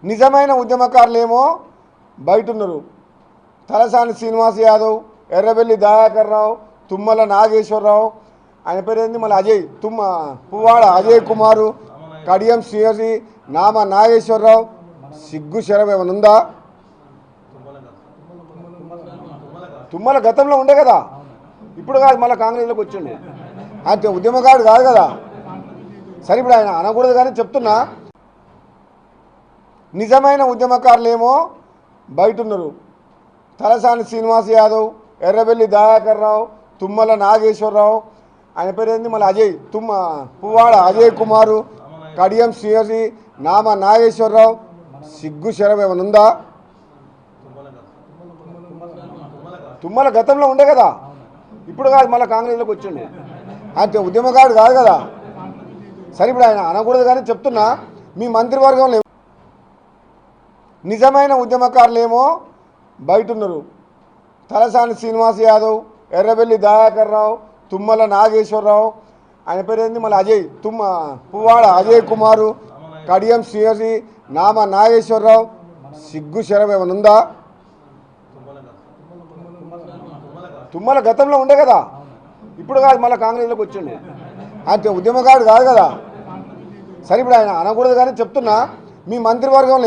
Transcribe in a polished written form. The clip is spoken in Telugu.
నిజమైన ఉద్యమకారులేమో బయట ఉన్నారు. తలసాని శ్రీనివాస్ యాదవ్, ఎర్రబెల్లి దయాకర్ రావు, తుమ్మల నాగేశ్వరరావు, ఆయన పేరు ఏంది మళ్ళీ అజయ్, పువ్వాడ అజయ్ కుమారు, కడియం శ్రీహరి, నామ నాగేశ్వరరావు. సిగ్గు శరం ఏమైనా ఉందా? తుమ్మల గతంలో ఉండే కదా, ఇప్పుడు కాదు, మళ్ళీ కాంగ్రెస్లోకి వచ్చిండు. ఆయన ఉద్యమకారుడు కాదు కదా. సరే ఇప్పుడు ఆయన అనకూడదు కానీ చెప్తున్నా, నిజమైన ఉద్యమకారులేమో బయట ఉన్నారు. తలసాని శ్రీనివాస్ యాదవ్, ఎర్రబెల్లి దయాకర్ రావు, తుమ్మల నాగేశ్వరరావు, ఆయన పేరు ఏంది మళ్ళీ అజయ్, పువ్వాడ అజయ్ కుమారు, కడియం శ్రీహరి, నామ నాగేశ్వరరావు. సిగ్గు శరం ఏమైనా ఉందా? తుమ్మల గతంలో ఉండే కదా, ఇప్పుడు కాదు, మళ్ళీ కాంగ్రెస్లోకి వచ్చిండు. ఆయన ఉద్యమకారుడు కాదు కదా. సరే ఇప్పుడు ఆయన అనకూడదు కానీ చెప్తున్నా, మీ మంత్రివర్గంలో నిజమైన ఉద్యమకారులేమో బయట ఉన్నారు. తలసాని శ్రీనివాస్ యాదవ్, ఎర్రబెల్లి దయాకర్ రావు, తుమ్మల నాగేశ్వరరావు, ఆయన పేరు ఏంది మళ్ళీ అజయ్, పువ్వాడ అజయ్ కుమారు, కడియం శ్రీహరి, నామ నాగేశ్వరరావు. సిగ్గు శరం ఏమైనా ఉందా? తుమ్మల గతంలో ఉండే కదా, ఇప్పుడు కాదు, మళ్ళీ కాంగ్రెస్లోకి వచ్చిండు. ఆయన ఉద్యమకారుడు కాదు కదా. సరే ఇప్పుడు ఆయన అనకూడదు కానీ చెప్తున్నా, మీ మంత్రివర్గంలో